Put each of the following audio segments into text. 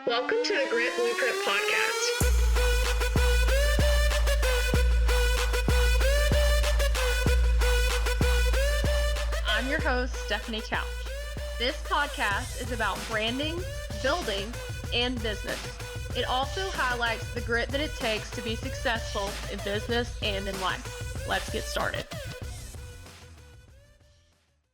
Welcome to the Grit Blueprint Podcast. I'm your host, Stefanie Couch. This podcast is about branding, building, and business. It also highlights the grit that it takes to be successful in business and in life. Let's get started.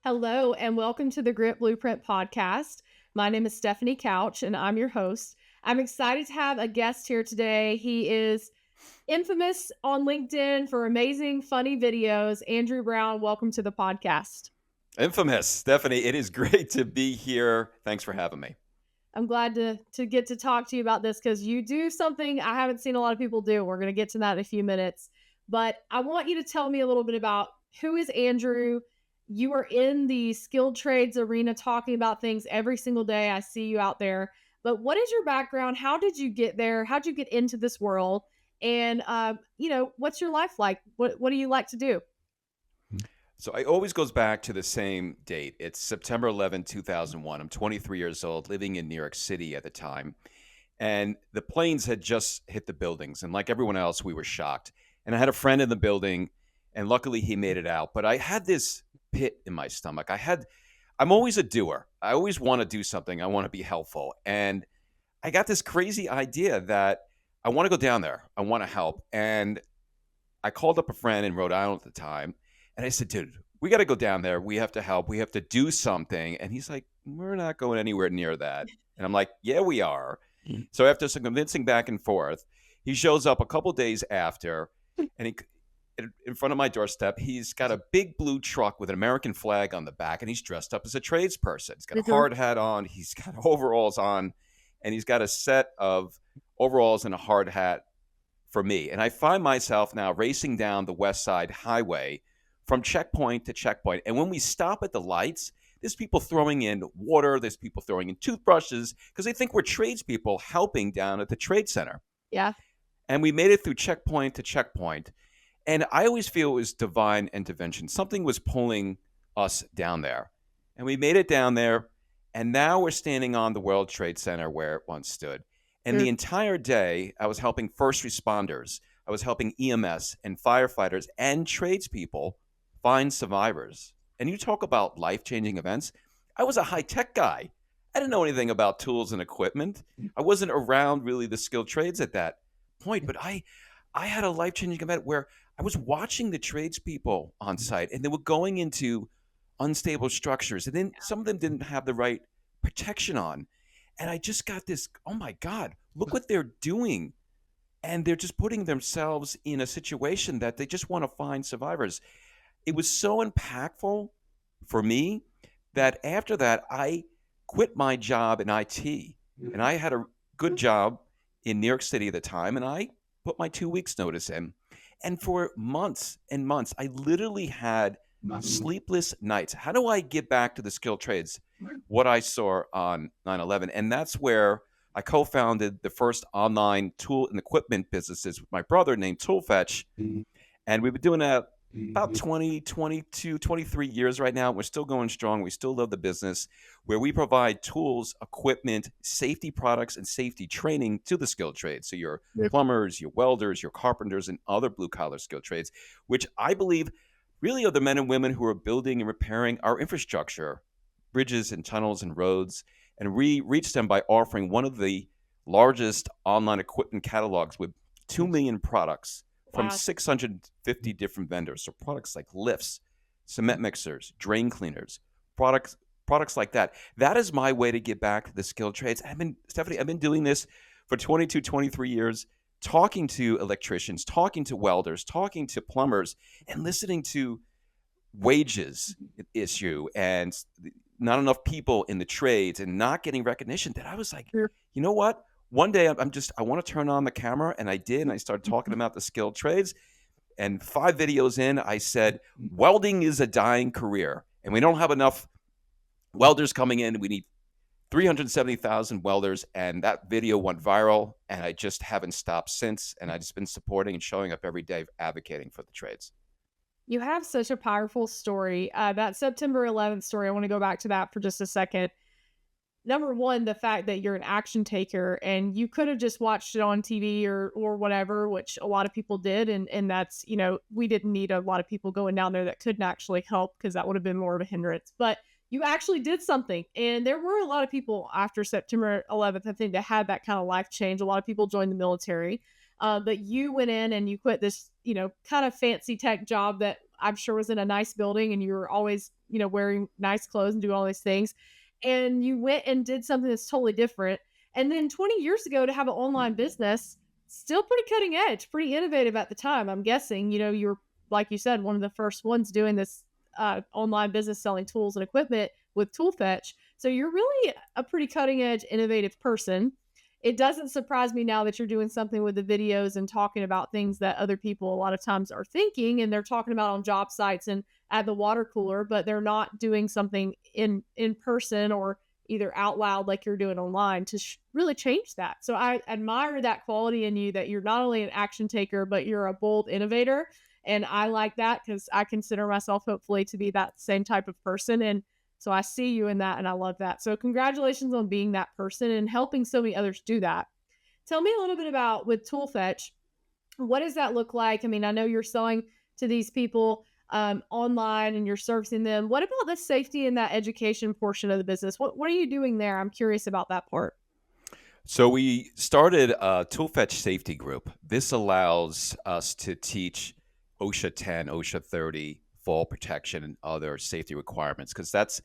Hello, and welcome to the Grit Blueprint Podcast. My name is Stefanie Couch, and I'm your host. I'm excited to have a guest here today. He is infamous on LinkedIn for amazing, funny videos. Andrew Brown, welcome to the podcast. Infamous. Stefanie, it is great to be here. Thanks for having me. I'm glad to get to talk to you about this because you do something I haven't seen a lot of people do. We're going to get to that in a few minutes. But I want you to tell me a little bit about who is Andrew. You are in the skilled trades arena talking about things every single day. I see you out there. But what is your background? How did you get there? How did you get into this world? And, what's your life like? What do you like to do? So it always goes back to the same date. It's September 11, 2001. I'm 23 years old, living in New York City at the time. And the planes had just hit the buildings. And like everyone else, we were shocked. And I had a friend in the building, and luckily he made it out. But I had this pit in my stomach. I'm always a doer. I always want to do something. I want to be helpful. And I got this crazy idea that I want to go down there. I want to help. And I called up a friend in Rhode Island at the time. And I said, dude, we got to go down there. We have to help. We have to do something. And he's like, we're not going anywhere near that. And I'm like, yeah, we are. So after some convincing back and forth, he shows up a couple days after, and he, in front of my doorstep, he's got a big blue truck with an American flag on the back, and he's dressed up as a tradesperson. He's got a hard hat on. He's got overalls on, and he's got a set of overalls and a hard hat for me. And I find myself now racing down the West Side Highway from checkpoint to checkpoint. And when we stop at the lights, there's people throwing in water. There's people throwing in toothbrushes because they think we're tradespeople helping down at the trade center. Yeah. And we made it through checkpoint to checkpoint. And I always feel it was divine intervention. Something was pulling us down there. And we made it down there. And now we're standing on the World Trade Center where it once stood. And the entire day, I was helping first responders. I was helping EMS and firefighters and tradespeople find survivors. And you talk about life-changing events. I was a high-tech guy. I didn't know anything about tools and equipment. I wasn't around really the skilled trades at that point. But I had a life-changing event where I was watching the tradespeople on site, and they were going into unstable structures. And then some of them didn't have the right protection on. And I just got this, oh my God, look what they're doing. And they're just putting themselves in a situation that they just want to find survivors. It was so impactful for me that after that, I quit my job in IT. And I had a good job in New York City at the time, and I put my 2 weeks notice in. And for months and months, I literally had sleepless nights. How do I get back to the skilled trades? What I saw on 9/11. And that's where I co-founded the first online tool and equipment businesses with my brother named Toolfetch. And we've been doing that about 20, 22, 23 years right now. We're still going strong. We still love the business, where we provide tools, equipment, safety products, and safety training to the skilled trades. So your plumbers, your welders, your carpenters, and other blue-collar skilled trades, which I believe really are the men and women who are building and repairing our infrastructure, bridges and tunnels and roads. And we reach them by offering one of the largest online equipment catalogs with 2 million products from 650 different vendors. So products like lifts, cement mixers, drain cleaners, products like that. That is my way to get back to the skilled trades. Stefanie, I've been doing this for 22, 23 years, talking to electricians, talking to welders, talking to plumbers, and listening to wages issue and not enough people in the trades and not getting recognition, that I was like, you know what? One day I want to turn on the camera, and I did, and I started talking about the skilled trades. And 5 videos in, I said, welding is a dying career, and we don't have enough welders coming in. We need 370,000 welders, and that video went viral, and I just haven't stopped since, and I've just been supporting and showing up every day advocating for the trades. You have such a powerful story. That September 11th story, I want to go back to that for just a second. number one, the fact that you're an action taker and you could have just watched it on TV or whatever, which a lot of people did. And that's, we didn't need a lot of people going down there that couldn't actually help because that would have been more of a hindrance. But you actually did something. And there were a lot of people after September 11th, I think, that had that kind of life change. A lot of people joined the military. But you went in and you quit this, kind of fancy tech job that I'm sure was in a nice building, and you were always, wearing nice clothes and doing all these things. And you went and did something that's totally different. And then 20 years ago to have an online business, still pretty cutting edge, pretty innovative at the time. I'm guessing, you were, like you said, one of the first ones doing this online business selling tools and equipment with Toolfetch. So you're really a pretty cutting edge, innovative person. It doesn't surprise me now that you're doing something with the videos and talking about things that other people a lot of times are thinking, and they're talking about on job sites and at the water cooler, but they're not doing something in person or either out loud like you're doing online to really change that. So I admire that quality in you, that you're not only an action taker, but you're a bold innovator. And I like that because I consider myself hopefully to be that same type of person. And so I see you in that, and I love that. So congratulations on being that person and helping so many others do that. Tell me a little bit about with Toolfetch. What does that look like? I mean, I know you're selling to these people online and you're servicing them. What about the safety and that education portion of the business? What are you doing there? I'm curious about that part. So we started a Toolfetch safety group. This allows us to teach OSHA 10, OSHA 30, fall protection, and other safety requirements, because that's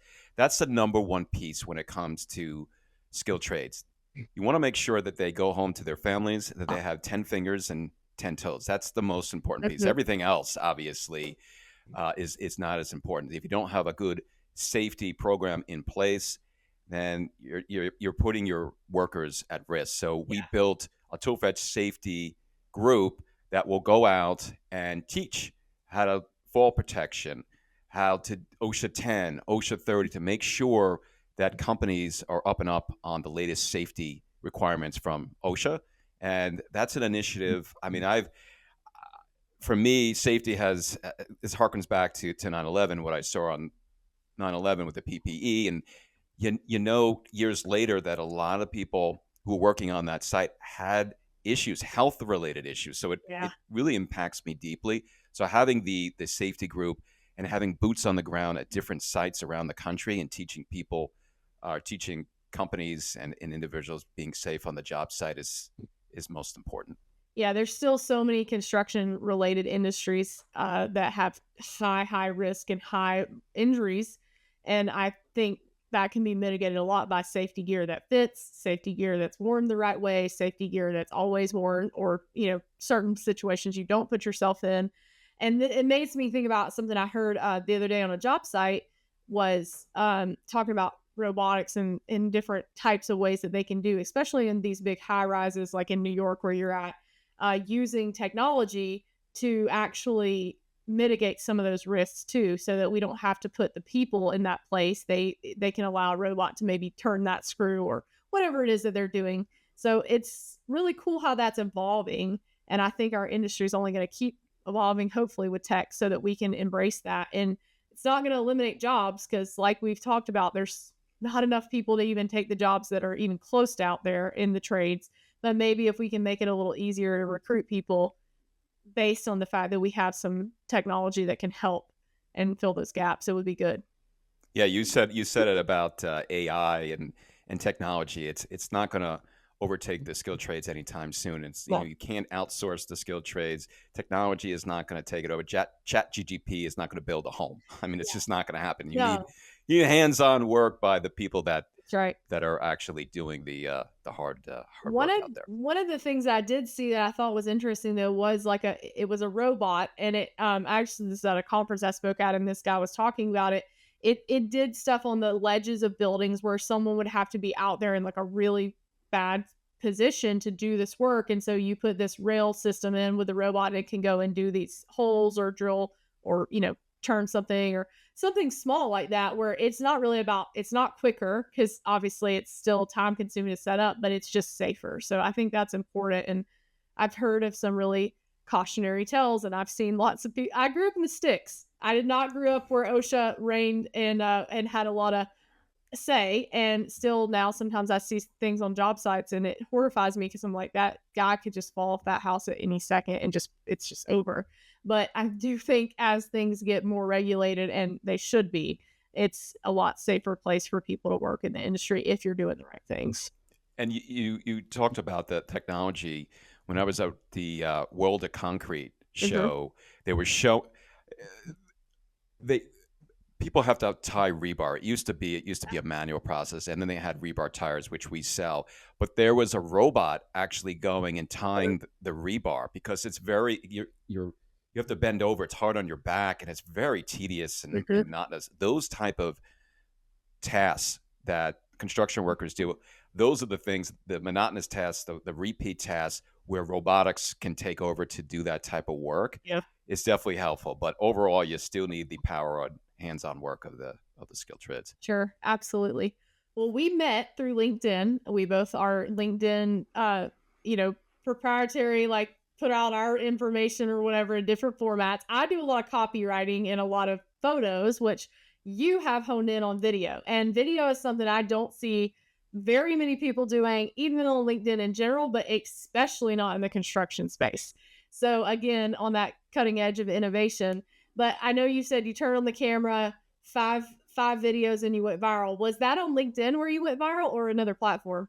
the number one piece when it comes to skilled trades. You want to make sure that they go home to their families, that they have 10 fingers and 10 toes. That's the most important piece. Everything else, obviously, is not as important. If you don't have a good safety program in place, then you're putting your workers at risk. So we built a Toolfetch safety group that will go out and teach how to fall protection, how to OSHA 10, OSHA 30, to make sure that companies are up and up on the latest safety requirements from OSHA. And that's an initiative. I mean, for me, safety this harkens back to 9/11, what I saw on 9/11 with the PPE. And years later that a lot of people who were working on that site had issues, health-related issues. So it really impacts me deeply. So having the safety group and having boots on the ground at different sites around the country and teaching companies and individuals being safe on the job site is most important. Yeah, there's still so many construction-related industries that have high risk and high injuries. And I think that can be mitigated a lot by safety gear that fits, safety gear that's worn the right way, safety gear that's always worn, or, certain situations you don't put yourself in. And it makes me think about something I heard the other day on a job site was talking about robotics and in different types of ways that they can do, especially in these big high rises like in New York where you're at, using technology to actually mitigate some of those risks too, so that we don't have to put the people in that place. They can allow a robot to maybe turn that screw or whatever it is that they're doing. So it's really cool how that's evolving. And I think our industry is only going to keep evolving, hopefully, with tech so that we can embrace that. And it's not going to eliminate jobs because, like we've talked about, there's not enough people to even take the jobs that are even close to out there in the trades. But maybe if we can make it a little easier to recruit people based on the fact that we have some technology that can help and fill those gaps, it would be good. Yeah, you said it about AI and technology. It's not going to overtake the skilled trades anytime soon. It's you can't outsource the skilled trades. Technology is not going to take it over. ChatGPT is not going to build a home. I mean, it's just not going to happen. You need hands-on work by the people that are actually doing the hard work out there. One of the things I did see that I thought was interesting though was it was a robot, and it actually, this is at a conference I spoke at, and this guy was talking about it. It did stuff on the ledges of buildings where someone would have to be out there in like a really bad position to do this work. And so you put this rail system in with the robot, and it can go and do these holes or drill or, turn something or something small like that, where it's not quicker because obviously it's still time consuming to set up, but it's just safer. So I think that's important. And I've heard of some really cautionary tales, and I've seen lots of people. I grew up in the sticks. I did not grow up where OSHA reigned and had a lot of say. And still now sometimes I see things on job sites and it horrifies me because I'm like, that guy could just fall off that house at any second and it's just over. But I do think as things get more regulated, and they should be, it's a lot safer place for people to work in the industry if you're doing the right things. And you talked about the technology. When I was at the World of Concrete show, they were they people have to tie rebar. It used to be a manual process, and then they had rebar tires, which we sell. But there was a robot actually going and tying the rebar, because it's very you have to bend over. It's hard on your back, and it's very tedious and monotonous. Those type of tasks that construction workers do, those are the things, the monotonous tasks, the repeat tasks, where robotics can take over to do that type of work. Yeah. It's definitely helpful. But overall, you still need the power on hands-on work of the skilled trades. Sure, absolutely. Well, we met through LinkedIn. We both are LinkedIn, proprietary, like put out our information or whatever in different formats. I do a lot of copywriting and a lot of photos, which you have honed in on video. And video is something I don't see very many people doing, even on LinkedIn in general, but especially not in the construction space. So again, on that cutting edge of innovation. But I know you said you turned on the camera, five videos, and you went viral. Was that on LinkedIn where you went viral, or another platform?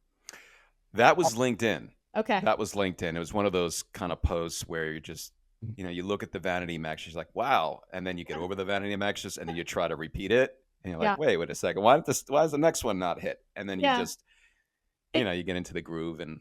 That was LinkedIn. Okay. That was LinkedIn. It was one of those kind of posts where you just, you look at the vanity metrics, like, wow. And then you get over the vanity metrics, and then you try to repeat it. And you're like, wait a second. Why does the next one not hit? And then you just, you get into the groove and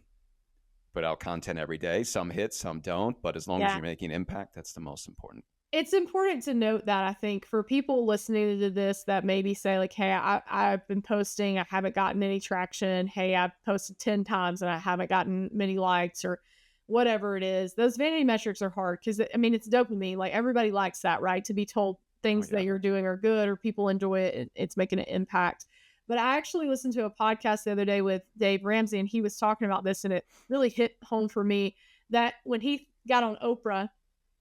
put out content every day. Some hit, some don't. But as long as you're making impact, that's the most important. It's important to note that, I think, for people listening to this that maybe say like, hey, I've been posting, I haven't gotten any traction. Hey, I've posted 10 times and I haven't gotten many likes, or whatever it is. Those vanity metrics are hard because, it's dopamine. Like, everybody likes that, right? To be told things that you're doing are good or people enjoy it, it's making an impact. But I actually listened to a podcast the other day with Dave Ramsey, and he was talking about this, and it really hit home for me that when he got on Oprah,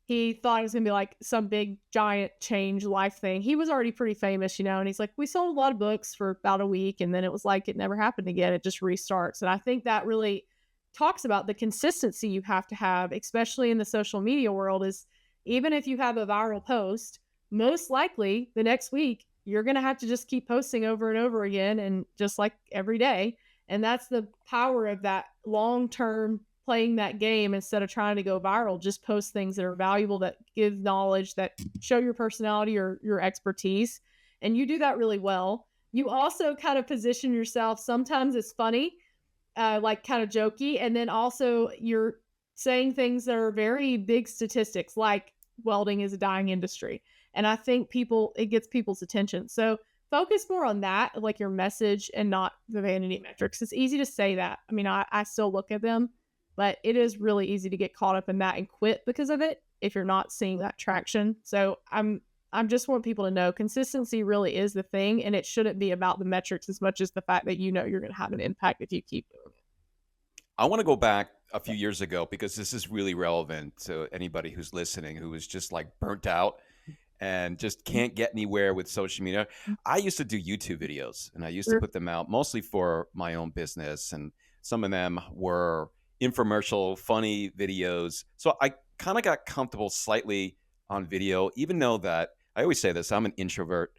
he thought it was going to be like some big giant change life thing. He was already pretty famous, and he's like, we sold a lot of books for about a week, and then it was like it never happened again. It just restarts. And I think that really talks about the consistency you have to have, especially in the social media world, is even if you have a viral post, most likely the next week, you're going to have to just keep posting over and over again, and just like every day. And that's the power of that long-term playing that game. Instead of trying to go viral, just post things that are valuable, that give knowledge, that show your personality or your expertise. And you do that really well. You also kind of position yourself, sometimes it's funny, like kind of jokey. And then also you're saying things that are very big statistics, like welding is a dying industry. And I think it gets people's attention. So focus more on that, like your message, and not the vanity metrics. It's easy to say that. I still look at them, but it is really easy to get caught up in that and quit because of it if you're not seeing that traction. So I'm just want people to know consistency really is the thing, and it shouldn't be about the metrics as much as the fact that you're going to have an impact if you keep doing it. I want to go back a few years ago, because this is really relevant to anybody who's listening who is just like burnt out and just can't get anywhere with social media. I used to do YouTube videos, and I used to put them out mostly for my own business, and some of them were infomercial, funny videos. So I kind of got comfortable slightly on video, even though that I always say this, I'm an introvert,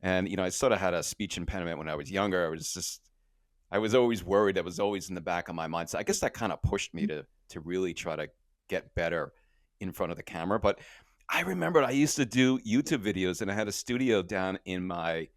and I sort of had a speech impediment when I was younger. I was always worried. That was always in the back of my mind. So I guess that kind of pushed me to really try to get better in front of the camera. But I remembered I used to do YouTube videos, and I had a studio down in my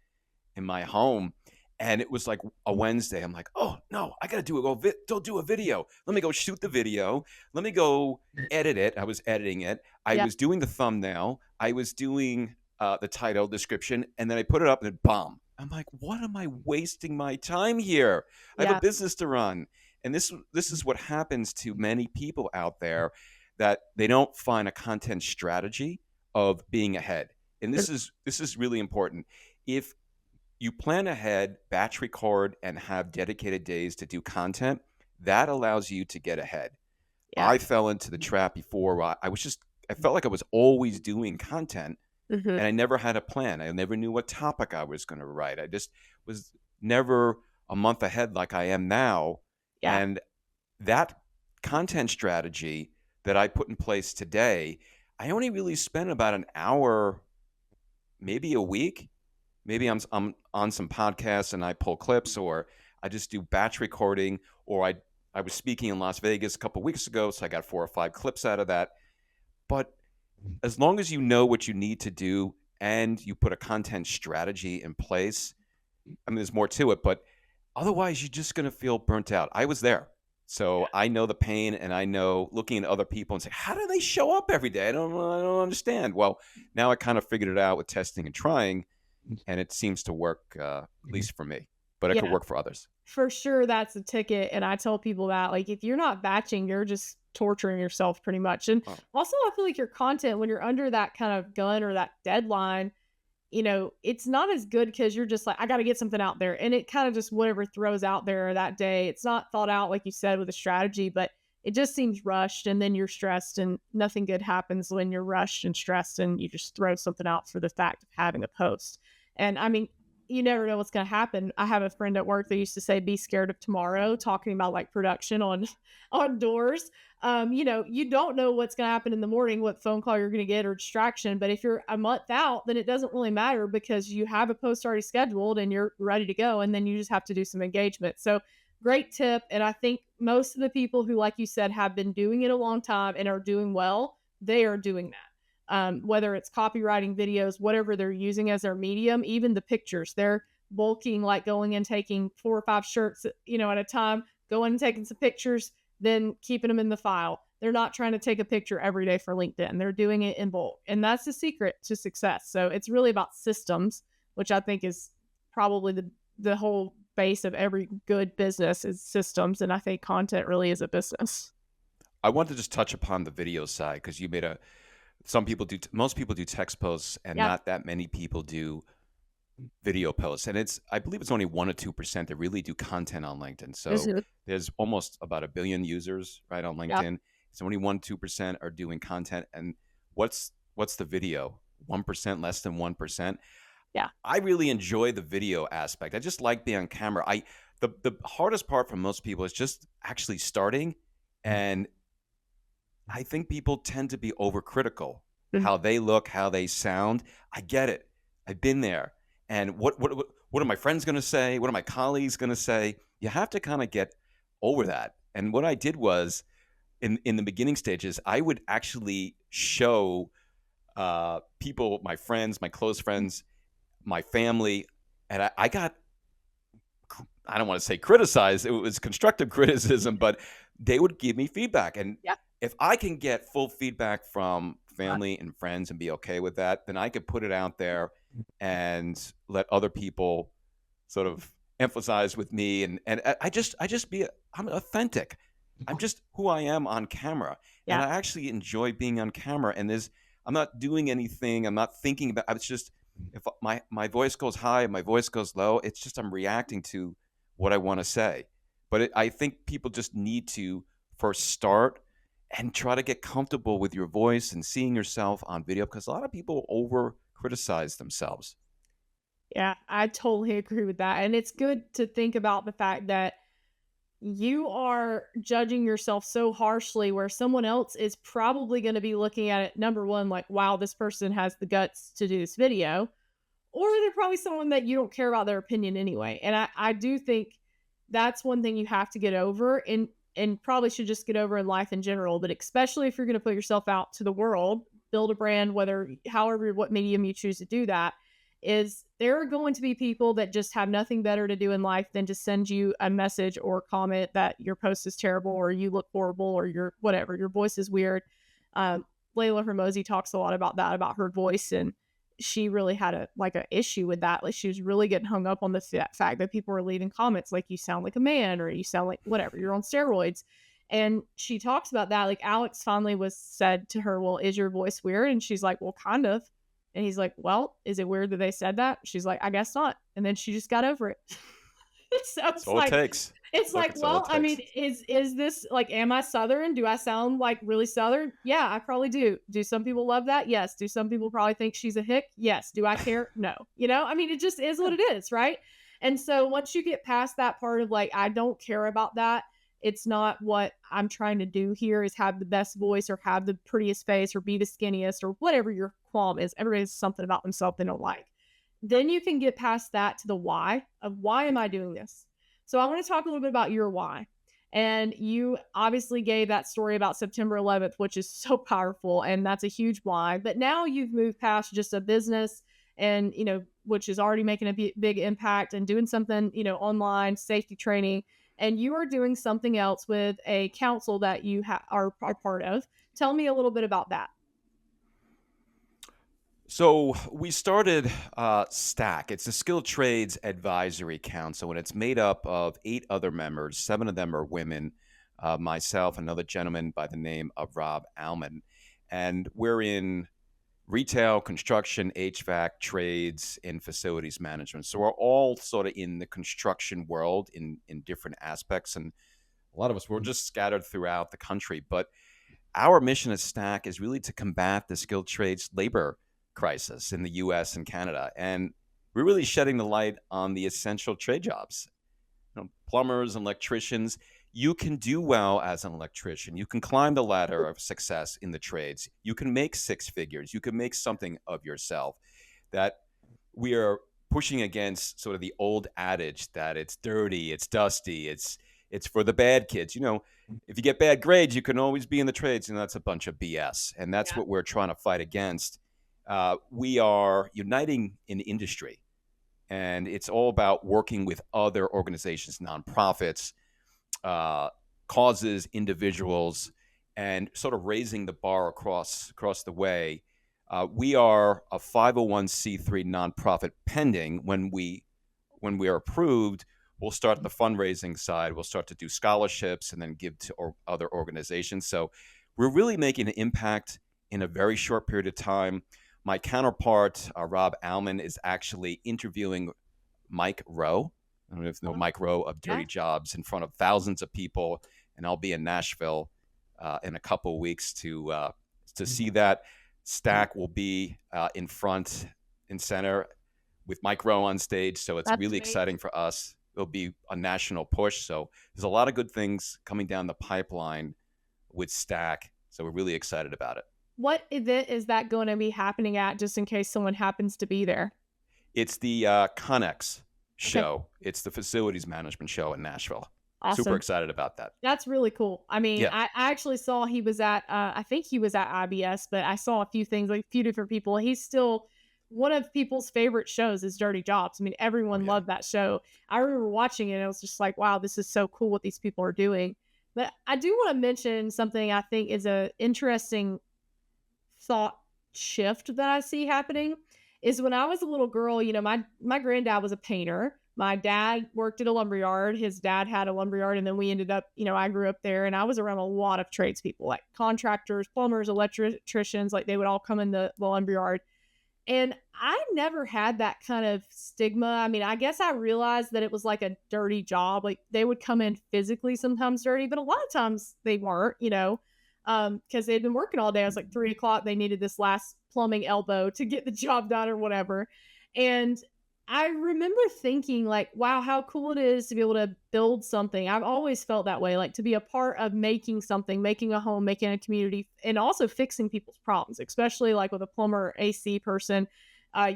home. And it was like a Wednesday. I'm like, oh, no, I got to do a video. Let me go shoot the video. Let me go edit it. I was editing it. I was doing the thumbnail. I was doing the title description. And then I put it up, and then bomb. I'm like, what am I wasting my time here? I have a business to run. And this is what happens to many people out there, that they don't find a content strategy of being ahead. And this is really important. If you plan ahead, batch record, and have dedicated days to do content, that allows you to get ahead. Yeah. I fell into the trap before. I felt like I was always doing content, and I never had a plan. I never knew what topic I was going to write. I just was never a month ahead like I am now. Yeah. And that content strategy that I put in place today, I only really spend about an hour, maybe a week. Maybe I'm on some podcasts and I pull clips, or I just do batch recording, or I was speaking in Las Vegas a couple weeks ago, so I got 4 or 5 clips out of that. But as long as you know what you need to do and you put a content strategy in place, I mean, there's more to it, but otherwise you're just going to feel burnt out. I was there. So I know the pain, and I know looking at other people and say, how do they show up every day? I don't understand. Well, now I kind of figured it out with testing and trying, and it seems to work, at least for me, but it could Yeah. work for others. For sure, that's a ticket. And I tell people that, like, if you're not batching, you're just torturing yourself pretty much. And Oh. also, I feel like your content, when you're under that kind of gun or that deadline, it's not as good because you're just like, I got to get something out there. And it kind of just whatever throws out there that day. It's not thought out, like you said, with a strategy, but it just seems rushed. And then you're stressed, and nothing good happens when you're rushed and stressed and you just throw something out for the fact of having a post. And I mean, you never know what's going to happen. I have a friend at work that used to say, be scared of tomorrow, talking about like production on on doors. You don't know what's going to happen in the morning, what phone call you're going to get or distraction. But if you're a month out, then it doesn't really matter because you have a post already scheduled and you're ready to go. And then you just have to do some engagement. So great tip. And I think most of the people who, like you said, have been doing it a long time and are doing well, they are doing that. Whether it's copywriting videos, whatever they're using as their medium, even the pictures, they're bulking, like going and taking 4 or 5 shirts, at a time, going and taking some pictures, then keeping them in the file. They're not trying to take a picture every day for LinkedIn. They're doing it in bulk. And that's the secret to success. So it's really about systems, which I think is probably the whole base of every good business is systems. And I think content really is a business. I want to just touch upon the video side, because you made most people do text posts, and Yeah. not that many people do video posts. And I believe it's only 1 or 2% that really do content on LinkedIn. So there's almost about 1 billion users right on LinkedIn. It's only 1, 2% are doing content. And what's the video? 1%, less than 1%. Yeah. I really enjoy the video aspect. I just like being on camera. The hardest part for most people is just actually starting, and I think people tend to be overcritical. Mhm. How they look, how they sound. I get it. I've been there. And what are my friends going to say? What are my colleagues going to say? You have to kind of get over that. And what I did was, in the beginning stages, I would actually show people, my friends, my close friends, my family, and I got, I don't want to say criticized. It was constructive criticism, but they would give me feedback. And Yeah. if I can get full feedback from family and friends and be okay with that, then I could put it out there and let other people sort of emphasize with me. And I'm authentic. I'm just who I am on camera. Yeah. And I actually enjoy being on camera. And I'm not doing anything. I'm not thinking about, it's just, if my voice goes high, my voice goes low, it's just, I'm reacting to what I want to say. But I think people just need to first start and try to get comfortable with your voice and seeing yourself on video, because a lot of people over criticize themselves. Yeah, I totally agree with that. And it's good to think about the fact that you are judging yourself so harshly where someone else is probably going to be looking at it, number one, like, wow, this person has the guts to do this video. Or they're probably someone that you don't care about their opinion anyway. And I do think that's one thing you have to get over, and probably should just get over in life in general, but especially if you're going to put yourself out to the world, build a brand, what medium you choose to do that, is there are going to be people that just have nothing better to do in life than to send you a message or comment that your post is terrible, or you look horrible, or your voice is weird. Layla Hermosi talks a lot about that, about her voice, and she really had a issue with that. Like, she was really getting hung up on the fact that people were leaving comments like, you sound like a man, or you sound like whatever, you're on steroids. And she talks about that. Like, Alex finally said to her, well, is your voice weird? And she's like, well, kind of. And he's like, well, is it weird that they said that? She's like, I guess not. And then she just got over it. So it's all it takes. It's like, well, I mean, is this like, am I Southern? Do I sound like really Southern? Yeah, I probably do. Do some people love that? Yes. Do some people probably think she's a hick? Yes. Do I care? No. I mean, it just is what it is, right? And so once you get past that part of like, I don't care about that, it's not what I'm trying to do here is have the best voice or have the prettiest face or be the skinniest or whatever your qualm is. Everybody has something about themselves they don't like. Then you can get past that to the why of why am I doing this? So I want to talk a little bit about your why. And you obviously gave that story about September 11th, which is so powerful. And that's a huge why. But now you've moved past just a business and, which is already making a big impact and doing something, online safety training. And you are doing something else with a council that you are part of. Tell me a little bit about that. So we started STAC. It's the Skilled Trades Advisory Council, and it's made up of 8 other members. 7 of them are women, myself, another gentleman by the name of Rob Alman. And we're in retail, construction, HVAC, trades, and facilities management. So we're all sort of in the construction world in different aspects. And a lot of us, we're just scattered throughout the country. But our mission at STAC is really to combat the skilled trades labor crisis in the US and Canada. And we're really shedding the light on the essential trade jobs. Plumbers, electricians, you can do well as an electrician. You can climb the ladder of success in the trades. You can make 6 figures. You can make something of yourself. That we are pushing against sort of the old adage that it's dirty, it's dusty, it's for the bad kids. If you get bad grades, you can always be in the trades, and that's a bunch of BS. And that's what we're trying to fight against. We are uniting in industry, and it's all about working with other organizations, nonprofits, causes, individuals, and sort of raising the bar across the way. We are a 501c3 nonprofit pending. When we are approved, we'll start the fundraising side. We'll start to do scholarships and then give to other organizations. So we're really making an impact in a very short period of time. My counterpart, Rob Alman, is actually interviewing Mike Rowe. I don't know if you know Mike Rowe of Dirty Jobs, in front of thousands of people. And I'll be in Nashville in a couple of weeks to see that. STAC will be in front and center with Mike Rowe on stage. So it's really exciting for us. It'll be a national push. So there's a lot of good things coming down the pipeline with STAC. So we're really excited about it. What event is that going to be happening at, just in case someone happens to be there? It's the Connex show. Okay. It's the facilities management show in Nashville. Awesome. Super excited about that. That's really cool. I mean, I actually saw he was at, I think he was at IBS, but I saw a few things, like a few different people. He's still one of people's favorite shows is Dirty Jobs. I mean, everyone loved that show. I remember watching it and it was just like, wow, this is so cool what these people are doing. But I do want to mention something I think is a interesting thought shift that I see happening is when I was a little girl, my granddad was a painter. My dad worked at a lumberyard. His dad had a lumberyard. And then we ended up, I grew up there and I was around a lot of tradespeople, like contractors, plumbers, electricians, like they would all come in the lumberyard. And I never had that kind of stigma. I mean, I guess I realized that it was like a dirty job. Like they would come in physically sometimes dirty, but a lot of times they weren't, because they'd been working all day. I was like 3:00. They needed this last plumbing elbow to get the job done or whatever. And I remember thinking like, wow, how cool it is to be able to build something. I've always felt that way, like to be a part of making something, making a home, making a community, and also fixing people's problems, especially like with a plumber or AC person.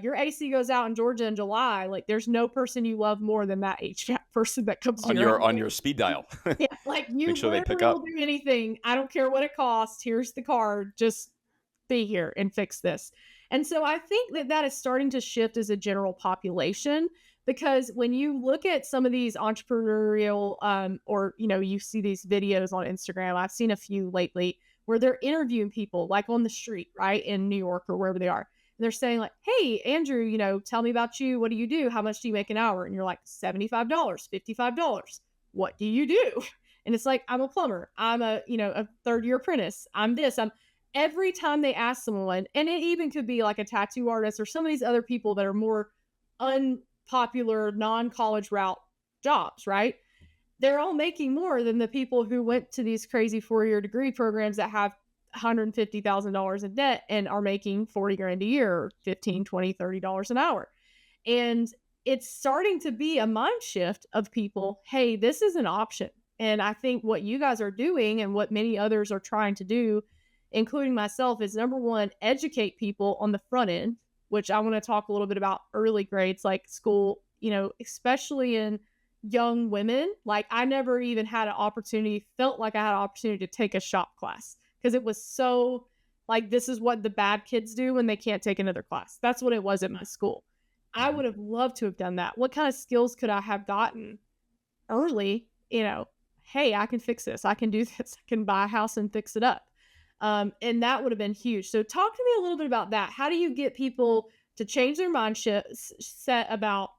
Your AC goes out in Georgia in July. Like there's no person you love more than that HVAC person that comes on your speed dial. Yeah, like you make sure they pick up. Will do anything. I don't care what it costs. Here's the card. Just be here and fix this. And so I think that is starting to shift as a general population, because when you look at some of these entrepreneurial or you see these videos on Instagram, I've seen a few lately where they're interviewing people like on the street, right, in New York or wherever they are. And they're saying like, hey, Andrew, tell me about you. What do you do? How much do you make an hour? And you're like, $75, $55. What do you do? And it's like, I'm a plumber. I'm a 3rd-year apprentice. I'm this. Every time they ask someone, and it even could be like a tattoo artist or some of these other people that are more unpopular, non-college route jobs, right? They're all making more than the people who went to these crazy 4-year degree programs that have $150,000 in debt and are making $40,000 a year, or $15, $20, $30 an hour. And it's starting to be a mind shift of people. Hey, this is an option. And I think what you guys are doing and what many others are trying to do, including myself, is number one, educate people on the front end, which I want to talk a little bit about early grades, like school, especially in young women. Like I never even had an opportunity, felt like I had an opportunity to take a shop class because it was so like, this is what the bad kids do when they can't take another class. That's what it was at my school. I would have loved to have done that. What kind of skills could I have gotten early? Hey, I can fix this. I can do this. I can buy a house and fix it up. And that would have been huge. So talk to me a little bit about that. How do you get people to change their mindset about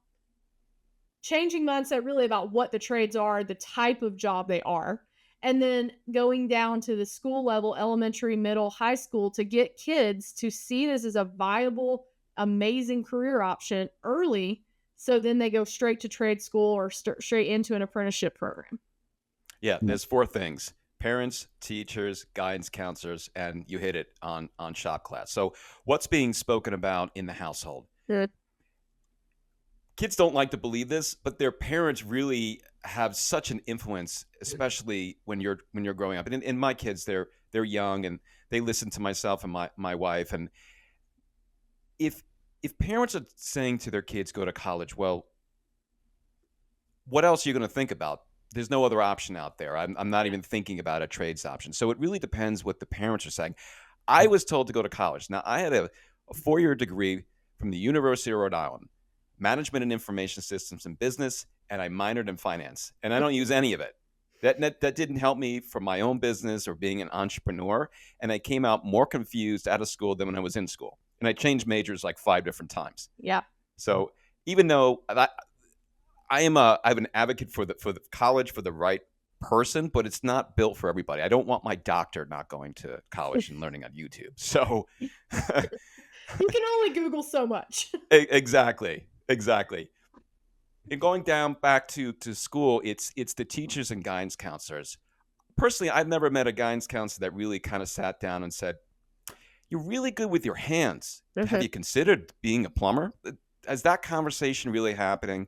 changing mindset really about what the trades are, the type of job they are, and then going down to the school level, elementary, middle, high school, to get kids to see this as a viable, amazing career option early, so then they go straight to trade school or straight into an apprenticeship program? Yeah, there's 4 things: parents, teachers, guidance counselors, and you hit it on shop class. So what's being spoken about in the household? Good. Kids don't like to believe this, but their parents really have such an influence, especially when you're growing up. And in my kids, they're young and they listen to myself and my wife. And if parents are saying to their kids, go to college, well, what else are you going to think about? There's no other option out there. I'm not even thinking about a trades option. So it really depends what the parents are saying. I was told to go to college. Now, I had a 4-year degree from the University of Rhode Island, management and information systems and business, and I minored in finance. And I don't use any of it. That didn't help me for my own business or being an entrepreneur. And I came out more confused out of school than when I was in school. And I changed majors like 5 different times. Yeah. So even though I'm an advocate for the college for the right person, but it's not built for everybody. I don't want my doctor not going to college and learning on YouTube. So you can only Google so much. Exactly. And going down back to school, it's the teachers and guidance counselors. Personally, I've never met a guidance counselor that really kind of sat down and said, you're really good with your hands. Have you considered being a plumber? Is that conversation really happening?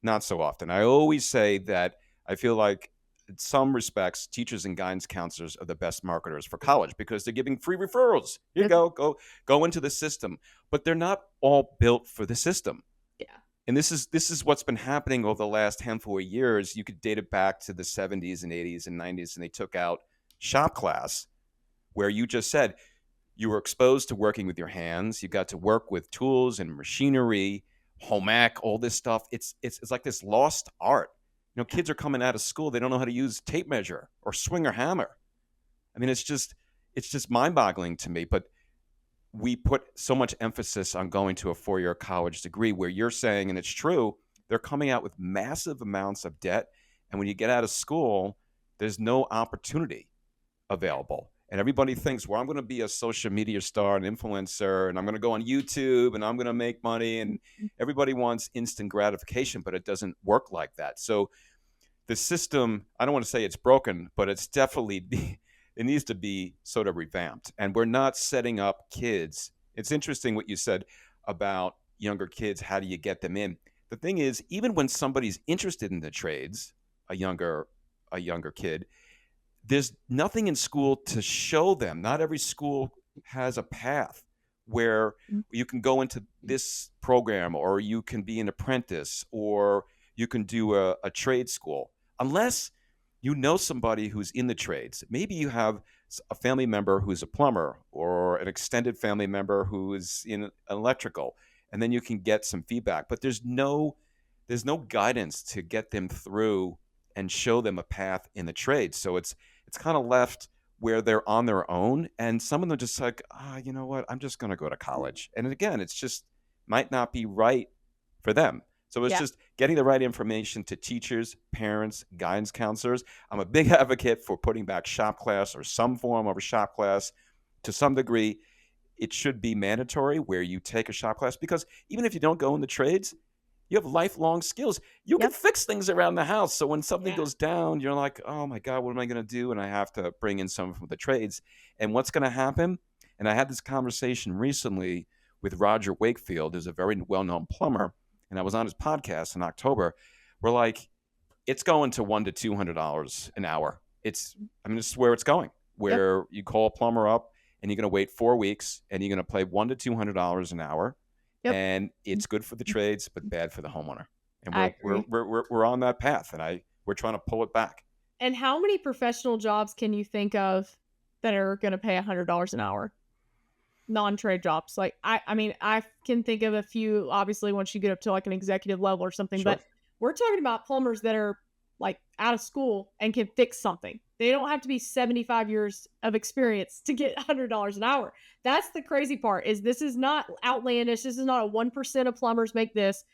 Not so often. I always say that I feel like in some respects, teachers and guidance counselors are the best marketers for college because they're giving free referrals. Here you go into the system. But they're not all built for the system. Yeah. And this is what's been happening over the last handful of years. You could date it back to the 70s and 80s and 90s, and they took out shop class, where you just said you were exposed to working with your hands. You got to work with tools and machinery, home ec, all this stuff. It's like this lost art. Kids are coming out of school. They don't know how to use tape measure or swing or hammer. I mean, it's just mind-boggling to me. But we put so much emphasis on going to a 4-year college degree where you're saying, and it's true, they're coming out with massive amounts of debt. And when you get out of school, there's no opportunity available. And everybody thinks, well, I'm going to be a social media star, an influencer, and I'm going to go on YouTube and I'm going to make money. And everybody wants instant gratification, but it doesn't work like that. So the system, I don't want to say it's broken, but it's definitely, it needs to be sort of revamped. And we're not setting up kids. It's interesting what you said about younger kids. How do you get them in? The thing is, even when somebody's interested in the trades, a younger kid, there's nothing in school to show them. Not every school has a path where you can go into this program, or you can be an apprentice, or you can do a trade school, unless you know somebody who's in the trades. Maybe you have a family member who's a plumber, or an extended family member who is in electrical, and then you can get some feedback. But there's no guidance to get them through and show them a path in the trade. So it's kind of left where they're on their own, and some of them just like, you know what, I'm just going to go to college. And again, it's just might not be right for them. So it's just getting the right information to teachers, parents, guidance counselors. I'm a big advocate for putting back shop class, or some form of a shop class. To some degree, it should be mandatory where you take a shop class, because even if you don't go in the trades, you have lifelong skills. You can fix things around the house. So when something goes down, you're like, oh my God, what am I going to do? And I have to bring in someone from the trades. And what's going to happen? And I had this conversation recently with Roger Wakefield, who's a very well-known plumber. and I was on his podcast in October, we're like, it's going to $100 to $200 an hour. This is where it's going, where you call a plumber up and you're going to wait 4 weeks and you're going to pay $100 to $200 an hour. And it's good for the trades, but bad for the homeowner. And we're on that path, and we're trying to pull it back. And how many professional jobs can you think of that are going to pay $100 an hour? Non-trade jobs. Like, I can think of a few, obviously, once you get up to like an executive level or something, but we're talking about plumbers that are like out of school and can fix something. They don't have to be 75 years of experience to get $100 an hour. That's the crazy part. This is not outlandish. This is not a 1% of plumbers make this.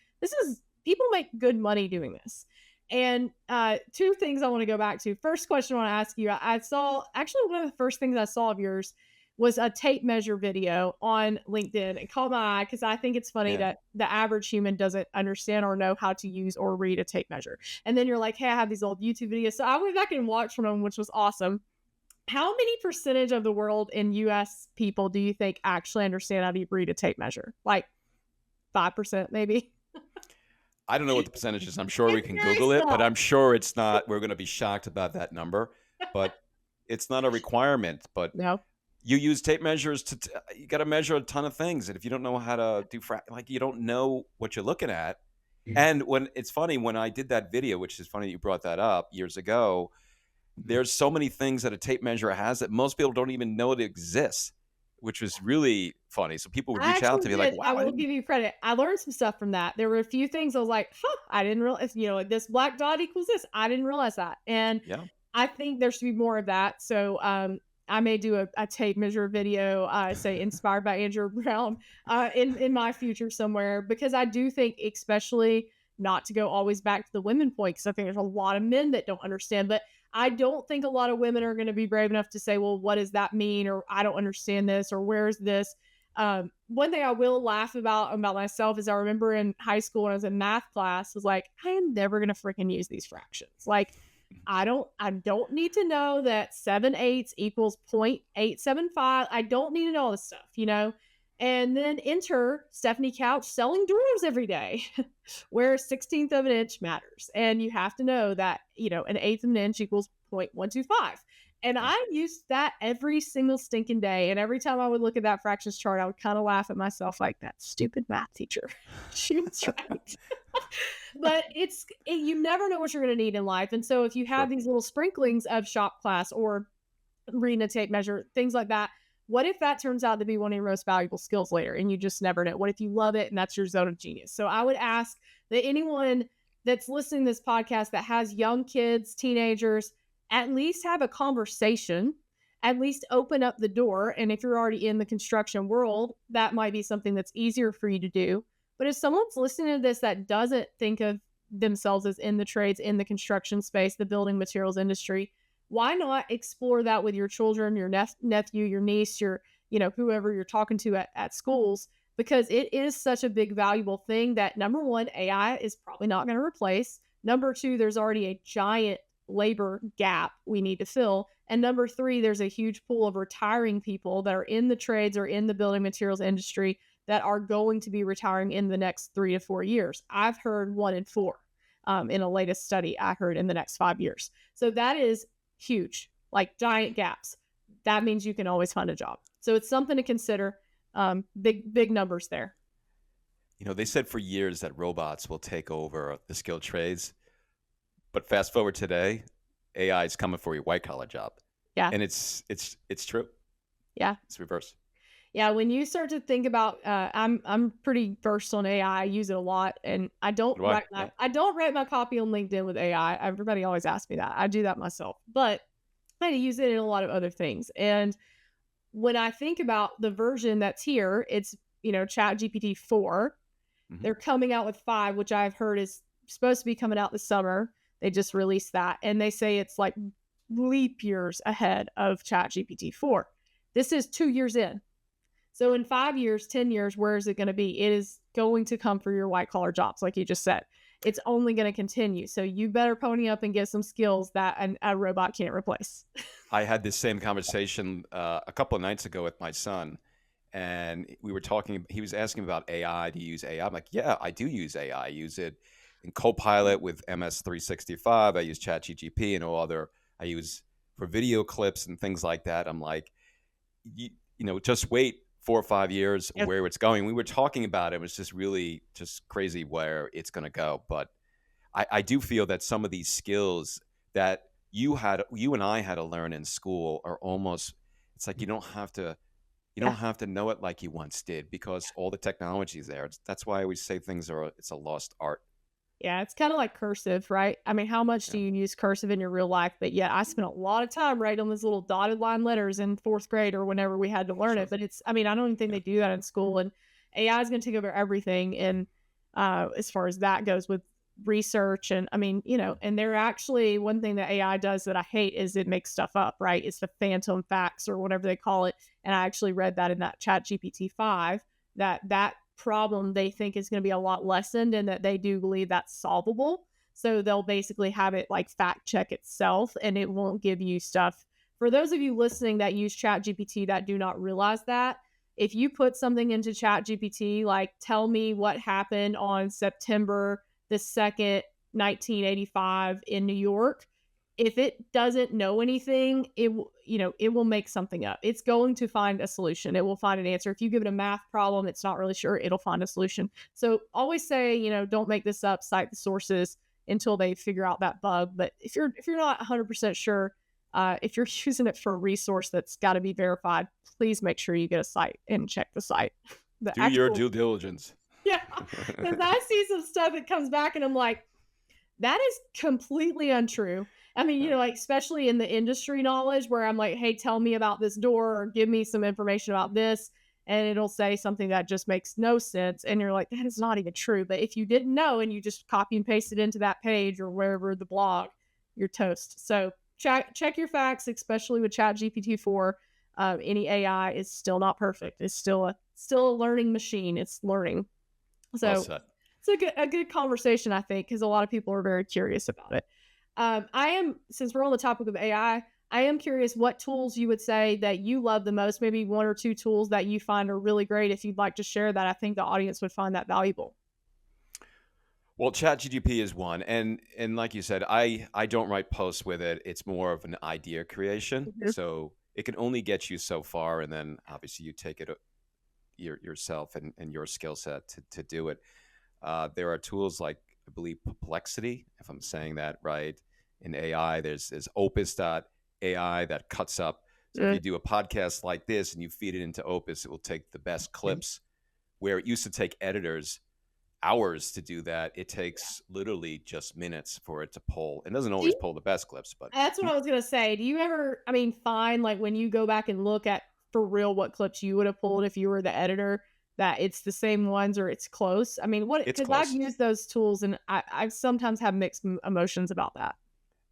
People make good money doing this. And two things I want to go back to. First question I want to ask you. I saw, actually, one of the first things I saw of yours was a tape measure video on LinkedIn. It caught my eye because I think it's funny that the average human doesn't understand or know how to use or read a tape measure. And then you're like, hey, I have these old YouTube videos. So I went back and watched one of them, which was awesome. How many percentage of the world in US people do you think actually understand how to read a tape measure? Like 5% maybe? I don't know what the percentage is. I'm sure we can Google it, but I'm sure it's not. We're going to be shocked about that number, but it's not a requirement. But no. You use tape measures you got to measure a ton of things. And if you don't know how to do, you don't know what you're looking at. And it's funny, when I did that video, which is funny that you brought that up years ago, there's so many things that a tape measure has that most people don't even know it exists, which was really funny. So people would reach out to me like, wow. I will give you credit. I learned some stuff from that. There were a few things I was like, I didn't realize, this black dot equals this. I didn't realize that. And I think there should be more of that. So I may do a tape measure video, say inspired by Andrew Brown, in my future somewhere, because I do think, especially not to go always back to the women point, because I think there's a lot of men that don't understand, but I don't think a lot of women are going to be brave enough to say, well, what does that mean? Or I don't understand this, or where's this? One thing I will laugh about myself is I remember in high school when I was in math class, was like, I am never going to freaking use these fractions. Like, I don't need to know that 7/8 equals 0.875. I don't need to know all this stuff, And then enter Stefanie Couch selling drawers every day, where 1/16 of an inch matters. And you have to know that, an eighth of an inch equals 0.125. And I used that every single stinking day. And every time I would look at that fractions chart, I would kind of laugh at myself like, that stupid math teacher. She was right. But you never know what you're going to need in life. And so if you have these little sprinklings of shop class or reading a tape measure, things like that, what if that turns out to be one of your most valuable skills later and you just never know? What if you love it and that's your zone of genius? So I would ask that anyone that's listening to this podcast that has young kids, teenagers, at least have a conversation, at least open up the door. And if you're already in the construction world, that might be something that's easier for you to do. But if someone's listening to this that doesn't think of themselves as in the trades, in the construction space, the building materials industry, why not explore that with your children, your nephew, your niece, your, whoever you're talking to at schools, because it is such a big, valuable thing that, number one, AI is probably not going to replace. Number two, there's already a giant labor gap we need to fill. And number three, there's a huge pool of retiring people that are in the trades or in the building materials industry that are going to be retiring in the next 3 to 4 years. I've heard 1 in 4 in a latest study I heard in the next 5 years. So that is huge, like giant gaps. That means you can always find a job. So it's something to consider. Big numbers there. They said for years that robots will take over the skilled trades, but fast forward today, AI is coming for your white collar job. Yeah. And it's true. Yeah. It's reverse. Yeah, when you start to think about, I'm pretty versed on AI. I use it a lot, and I don't write my copy on LinkedIn with AI. Everybody always asks me that. I do that myself, but I use it in a lot of other things. And when I think about the version that's here, it's Chat GPT 4. Mm-hmm. They're coming out with 5, which I've heard is supposed to be coming out this summer. They just released that, and they say it's like leap years ahead of Chat GPT 4. This is 2 years in. So in 5 years, 10 years, where is it going to be? It is going to come for your white collar jobs, like you just said. It's only going to continue. So you better pony up and get some skills that a robot can't replace. I had this same conversation a couple of nights ago with my son, and we were talking. He was asking about AI. Do you use AI? I'm like, yeah, I do use AI. I use it in Copilot with MS365. I use ChatGPT and all other. I use for video clips and things like that. I'm like, just wait 4 or 5 years Yep. where it's going. We were talking about it. It was just really just crazy where it's going to go. But I do feel that some of these skills that you and I had to learn in school are almost, it's like you don't have to know it like you once did because all the technology is there. That's why I always say it's a lost art. Yeah, it's kind of like cursive, right? I mean, how much do Yeah. you use cursive in your real life? But yeah, I spent a lot of time writing on those little dotted line letters in fourth grade or whenever we had to learn Sure. it. But I mean, I don't even think Yeah. they do that in school. And AI is going to take over everything. And as far as that goes with research, and I mean, and they're actually, one thing that AI does that I hate is it makes stuff up, right? It's the phantom facts or whatever they call it. And I actually read that in that Chat GPT 5 that problem they think is going to be a lot lessened and that they do believe that's solvable. So they'll basically have it like fact check itself and it won't give you stuff. For those of you listening that use Chat GPT that do not realize that, if you put something into Chat GPT, like tell me what happened on September the 2nd, 1985 in New York, if it doesn't know anything, it will make something up. It's going to find a solution. It will find an answer. If you give it a math problem, it's not really sure, it'll find a solution. So always say, don't make this up, cite the sources until they figure out that bug. But if you're not 100% sure, if you're using it for a resource that's got to be verified, please make sure you get a site and check the site. Do your due diligence. Yeah, because I see some stuff that comes back and I'm like, that is completely untrue. I mean, like especially in the industry knowledge where I'm like, hey, tell me about this door or give me some information about this. And it'll say something that just makes no sense. And you're like, that is not even true. But if you didn't know and you just copy and paste it into that page or wherever the blog, you're toast. So check your facts, especially with Chat GPT-4. Any AI is still not perfect. It's still a learning machine. It's learning. So Well said. it's a good conversation, I think, because a lot of people are very curious about it. Since we're on the topic of AI, I am curious what tools you would say that you love the most, maybe one or two tools that you find are really great. If you'd like to share that, I think the audience would find that valuable. Well, ChatGPT is one, and like you said, I don't write posts with it. It's more of an idea creation, Mhm. so it can only get you so far, and then obviously you take it yourself and your skill set to do it. There are tools like I believe Perplexity, if I'm saying that right. In AI, there's Opus.ai that cuts up. So if you do a podcast like this and you feed it into Opus, it will take the best clips. Where it used to take editors hours to do that, it takes literally just minutes for it to pull. It doesn't always pull the best clips, but That's what I was going to say. Do you ever, find like when you go back and look at for real what clips you would have pulled if you were the editor, that it's the same ones or it's close? it's Because I've close. used those tools and I sometimes have mixed emotions about that.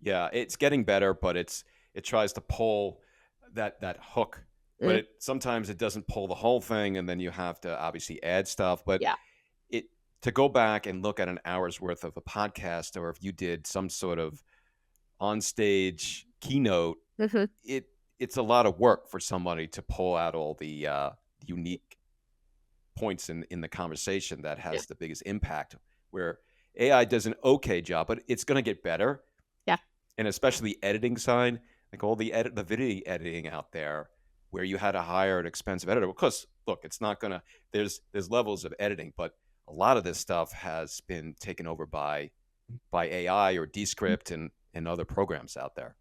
Yeah, it's getting better, but it tries to pull that hook, but sometimes it doesn't pull the whole thing, and then you have to obviously add stuff. But Yeah. To go back and look at an hour's worth of a podcast, or if you did some sort of on-stage keynote, it's a lot of work for somebody to pull out all the unique points in the conversation that has the biggest impact. Where AI does an okay job, but it's going to get better. Yeah. And especially the editing side, like all the video editing out there, where you had to hire an expensive editor. Because look, it's not gonna. There's levels of editing, but a lot of this stuff has been taken over by AI or Descript and other programs out there.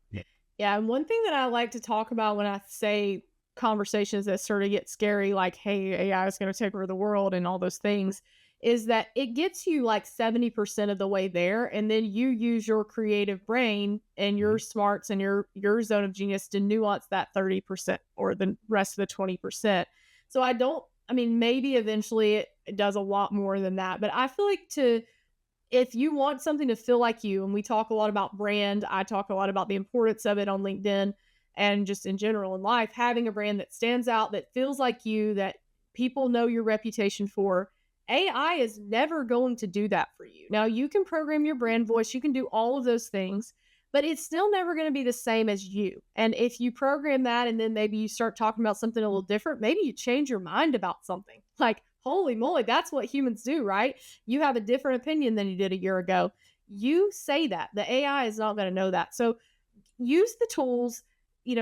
Yeah, and one thing that I like to talk about when I say conversations that sort of get scary, like, hey, AI is going to take over the world and all those things, is that it gets you like 70% of the way there. And then you use your creative brain and your smarts and your zone of genius to nuance that 30% or the rest of the 20%. So maybe eventually it does a lot more than that. But I feel like if you want something to feel like you, and we talk a lot about brand, I talk a lot about the importance of it on LinkedIn and just in general in life, having a brand that stands out, that feels like you, that people know your reputation for. AI is never going to do that for you. Now, you can program your brand voice, you can do all of those things, but it's still never going to be the same as you. And if you program that and then maybe you start talking about something a little different, maybe you change your mind about something. Like, holy moly, that's what humans do, right? You have a different opinion than you did a year ago. You say that. The AI is not going to know that. So use the tools,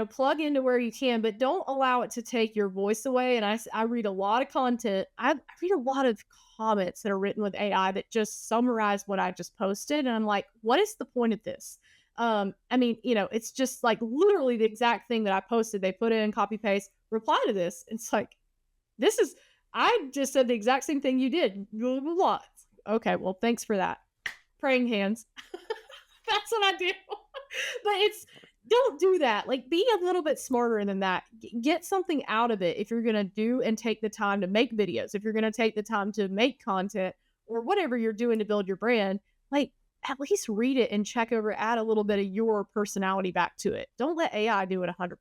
plug into where you can, but don't allow it to take your voice away. And I read a lot of content. I read a lot of comments that are written with AI that just summarize what I just posted. And I'm like, what is the point of this? It's just like literally the exact thing that I posted. They put in copy paste, reply to this. It's like, I just said the exact same thing you did. Blah, blah, blah. Okay, well, thanks for that. Praying hands. That's what I do. But don't do that. Like, be a little bit smarter than that. Get something out of it if you're going to do and take the time to make videos, if you're going to take the time to make content or whatever you're doing to build your brand, like at least read it and check over, add a little bit of your personality back to it. Don't let AI do it 100%.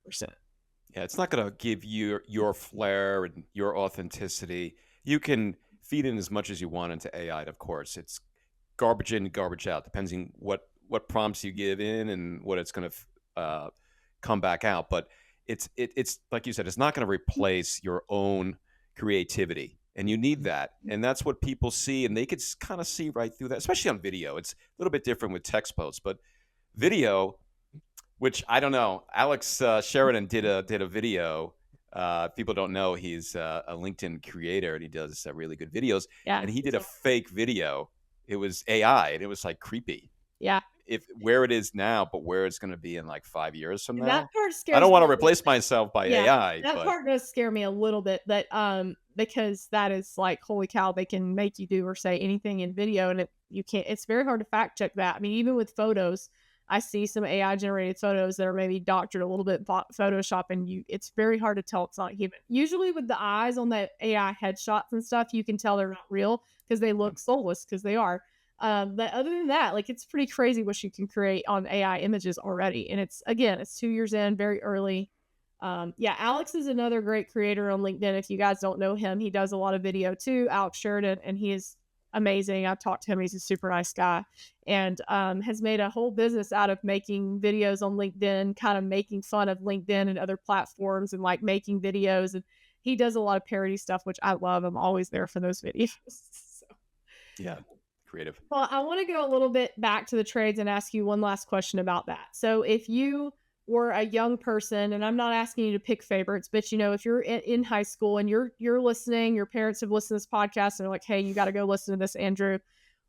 Yeah, it's not going to give you your flair and your authenticity. You can feed in as much as you want into AI, of course. It's garbage in, garbage out, depending what prompts you give in and what it's going to come back out. But it's like you said, it's not going to replace your own creativity, and you need that. And that's what people see, and they could kind of see right through that, especially on video. It's a little bit different with text posts, but video, which I don't know, Alex Sheridan did a video. People don't know he's a LinkedIn creator, and he does really good videos. Yeah. And he did a fake video. It was AI, and it was like creepy. Yeah. If where it is now, but where it's going to be in like 5 years from now. That part scares I don't me want a to little replace bit. myself by Yeah, AI. that But part does scare me a little bit, but because that is like, holy cow, they can make you do or say anything in video, and it's very hard to fact check that. I mean, even with photos, I see some AI generated photos that are maybe doctored a little bit Photoshop, and it's very hard to tell it's not human. Usually with the eyes on the AI headshots and stuff, you can tell they're not real because they look soulless, because they are. But other than that, like, it's pretty crazy what you can create on AI images already. And it's 2 years in, very early. Alex is another great creator on LinkedIn. If you guys don't know him, he does a lot of video too, Alex Sheridan, and he is amazing. I've talked to him. He's a super nice guy, and has made a whole business out of making videos on LinkedIn, kind of making fun of LinkedIn and other platforms, and like making videos. And he does a lot of parody stuff, which I love. I'm always there for those videos. So. Yeah. Creative. Well, I want to go a little bit back to the trades and ask you one last question about that. So if you were a young person, and I'm not asking you to pick favorites, but if you're in high school and you're listening, your parents have listened to this podcast and they're like, hey, you got to go listen to this, Andrew.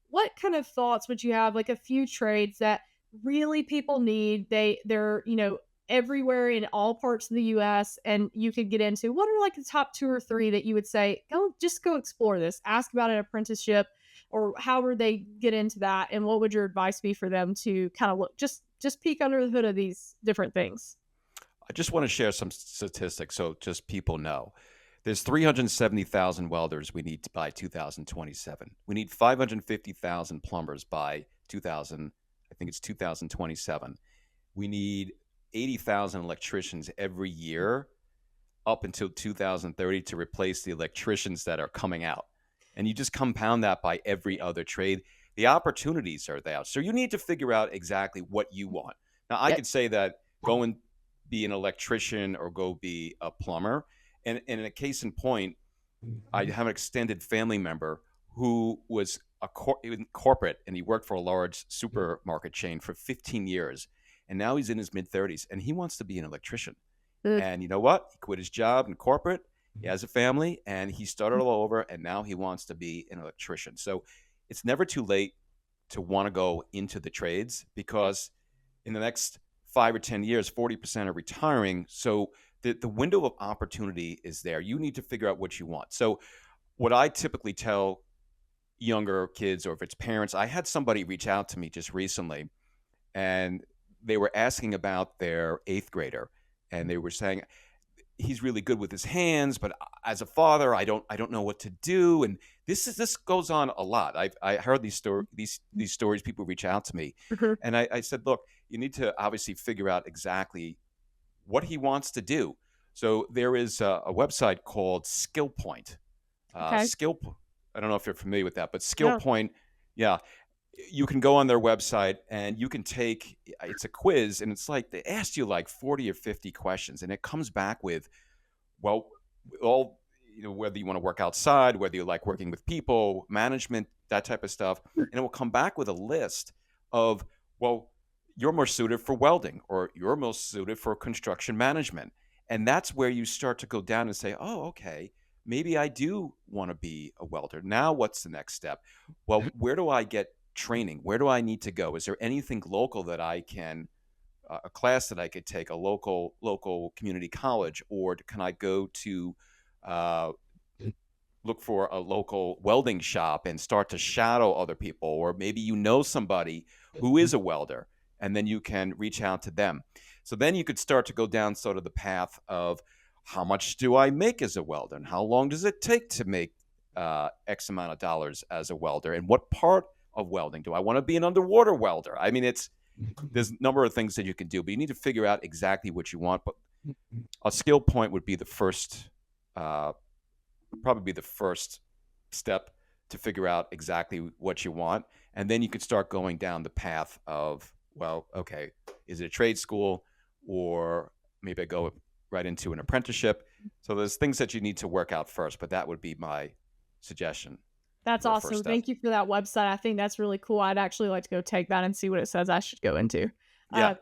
What kind of thoughts would you have? Like a few trades that really people need. They're everywhere in all parts of the US, and you could get into. What are like the top 2 or 3 that you would say, go explore this, ask about an apprenticeship, or how would they get into that? And what would your advice be for them to kind of look, just peek under the hood of these different things? I just want to share some statistics so just people know. There's 370,000 welders we need by 2027. We need 550,000 plumbers by 2027. We need 80,000 electricians every year up until 2030 to replace the electricians that are coming out. And you just compound that by every other trade. The opportunities are there. So you need to figure out exactly what you want. Now, I could say that go and be an electrician or go be a plumber. And in a case in point, I have an extended family member who was in corporate, and he worked for a large supermarket chain for 15 years. And now he's in his mid-30s, and he wants to be an electrician. And you know what? He quit his job in corporate. He has a family, and he started all over, and now he wants to be an electrician. So it's never too late to want to go into the trades, because in the next 5 or 10 years, 40% are retiring. So the window of opportunity is there. You need to figure out what you want. So what I typically tell younger kids, or if it's parents, I had somebody reach out to me just recently, and they were asking about their 8th grader, and they were saying, he's really good with his hands, but as a father, I don't know what to do. And this goes on a lot. I heard these stories. People reach out to me, and I said, look, you need to obviously figure out exactly what he wants to do. So there is a website called Skill Point. I don't know if you're familiar with that, but Skill Point, yeah, you can go on their website and you can take, it's a quiz, and it's like they asked you like 40 or 50 questions, and it comes back with, well, all, whether you want to work outside, whether you like working with people, management, that type of stuff, and it will come back with a list of, well, you're more suited for welding, or you're most suited for construction management. And that's where you start to go down and say, oh, okay, maybe I do want to be a welder. Now what's the next step? Well, where do I get training? Where do I need to go? Is there anything local that I can, a class that I could take, a local community college, or can I go to uh, look for a local welding shop and start to shadow other people? Or maybe somebody who is a welder, and then you can reach out to them. So then you could start to go down sort of the path of, how much do I make as a welder, and how long does it take to make X amount of dollars as a welder, and what part of welding do I want to be? An underwater welder? I mean, there's a number of things that you can do, but you need to figure out exactly what you want. But a skill point would be the first, probably the first step to figure out exactly what you want. And then you could start going down the path of, well, okay, is it a trade school, or maybe I go right into an apprenticeship? So there's things that you need to work out first, but that would be my suggestion. That's awesome. Thank you for that website. I think that's really cool. I'd actually like to go take that and see what it says I should go into. Yeah.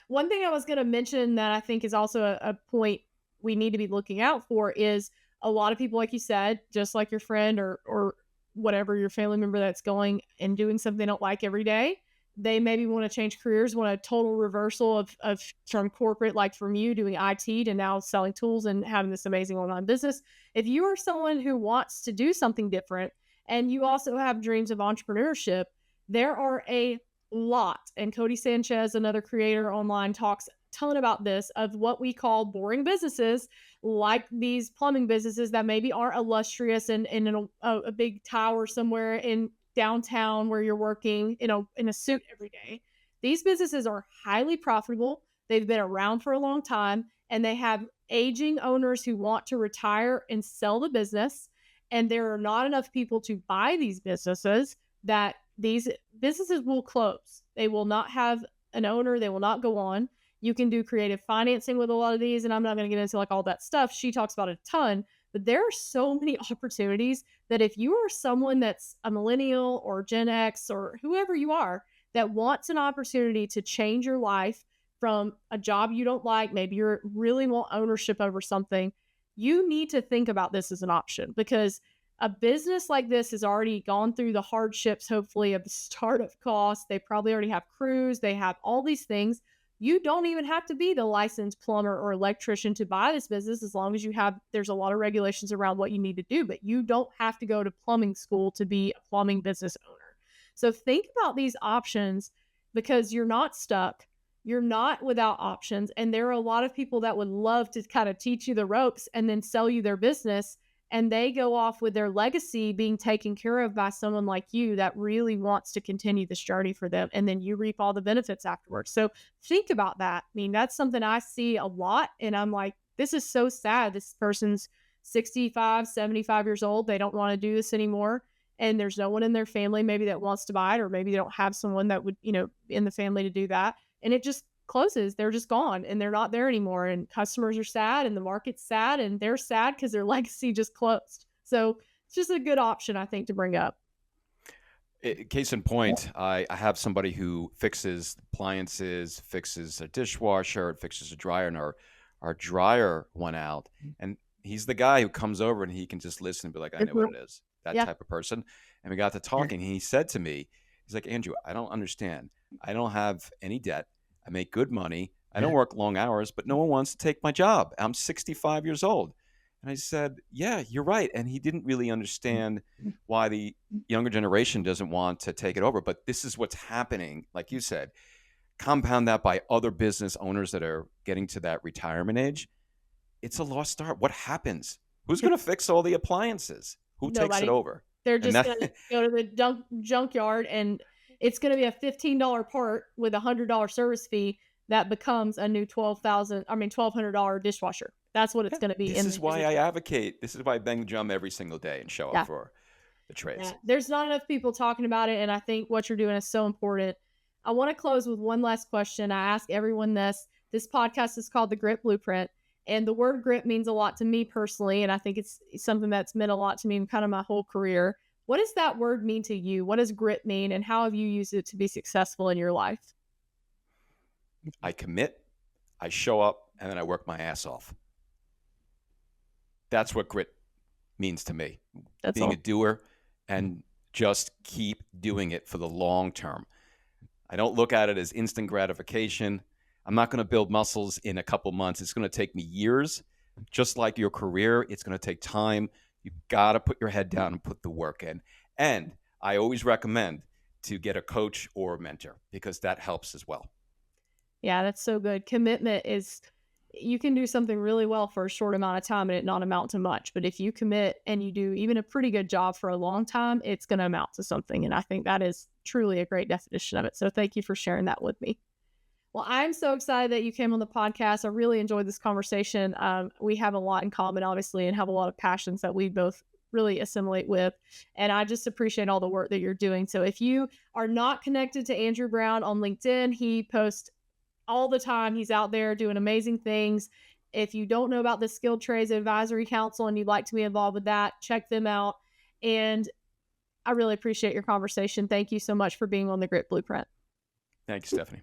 One thing I was going to mention that I think is also a point we need to be looking out for is a lot of people, like you said, just like your friend or whatever, your family member that's going and doing something they don't like every day. They maybe want to change careers, want a total reversal of from corporate, like from you doing IT to now selling tools and having this amazing online business. If you are someone who wants to do something different, and you also have dreams of entrepreneurship, there are a lot. And Cody Sanchez, another creator online, talks a ton about this, of what we call boring businesses, like these plumbing businesses that maybe aren't illustrious and in a big tower somewhere in downtown where you're working in a suit every day. These businesses are highly profitable. They've been around for a long time, and they have aging owners who want to retire and sell the business. And there are not enough people to buy these businesses, that these businesses will close. They will not have an owner. They will not go on. You can do creative financing with a lot of these, and I'm not going to get into like all that stuff. She talks about it a ton, but there are so many opportunities that if you are someone that's a millennial or Gen X or whoever you are that wants an opportunity to change your life from a job you don't like, maybe you really want ownership over something, you need to think about this as an option, because a business like this has already gone through the hardships, hopefully, of the startup costs. They probably already have crews. They have all these things. You don't even have to be the licensed plumber or electrician to buy this business, as long as you have, there's a lot of regulations around what you need to do, but you don't have to go to plumbing school to be a plumbing business owner. So think about these options, because you're not stuck. You're not without options. And there are a lot of people that would love to kind of teach you the ropes and then sell you their business. And they go off with their legacy being taken care of by someone like you that really wants to continue this journey for them. And then you reap all the benefits afterwards. So think about that. I mean, that's something I see a lot. And I'm like, this is so sad. This person's 65, 75 years old. They don't want to do this anymore. And there's no one in their family maybe that wants to buy it, or maybe they don't have someone that would, in the family to do that. And it just closes. They're just gone, and they're not there anymore. And customers are sad, and the market's sad, and they're sad because their legacy just closed. So it's just a good option, I think, to bring up. Case in point, I have somebody who fixes appliances, fixes a dishwasher, fixes a dryer, and our dryer went out. And he's the guy who comes over and he can just listen and be like, I know what it is. That type of person. And we got to talking. And he said to me, he's like, Andrew, I don't understand. I don't have any debt. I make good money. I don't work long hours, but no one wants to take my job. I'm 65 years old. And I said, yeah, you're right. And he didn't really understand why the younger generation doesn't want to take it over. But this is what's happening, like you said. Compound that by other business owners that are getting to that retirement age. It's a lost art. What happens? Who's going to fix all the appliances? Who takes it over? They're just going to go to the junkyard, and it's going to be a $15 part with a $100 service fee that becomes a new $1,200 dishwasher. That's what it's going to be. This is why I advocate. This is why I bang the drum every single day and show up for the trades. Yeah, there's not enough people talking about it, and I think what you're doing is so important. I want to close with one last question. I ask everyone this. This podcast is called The Grit Blueprint, and the word grit means a lot to me personally, and I think it's something that's meant a lot to me in kind of my whole career. What does that word mean to you? What does grit mean, and how have you used it to be successful in your life? I commit, I show up, and then I work my ass off. That's what grit means to me. That's Being all. a doer and just keep doing it for the long term. I don't look at it as instant gratification. I'm not going to build muscles in a couple months. It's going to take me years. Just like your career, it's going to take time. You've got to put your head down and put the work in. And I always recommend to get a coach or a mentor because that helps as well. Yeah, that's so good. Commitment is, you can do something really well for a short amount of time and it not amount to much. But if you commit and you do even a pretty good job for a long time, it's going to amount to something. And I think that is truly a great definition of it. So thank you for sharing that with me. Well, I'm so excited that you came on the podcast. I really enjoyed this conversation. We have a lot in common, obviously, and have a lot of passions that we both really assimilate with. And I just appreciate all the work that you're doing. So if you are not connected to Andrew Brown on LinkedIn, he posts all the time. He's out there doing amazing things. If you don't know about the Skilled Trades Advisory Council and you'd like to be involved with that, check them out. And I really appreciate your conversation. Thank you so much for being on the Grit Blueprint. Thank you, Stefanie.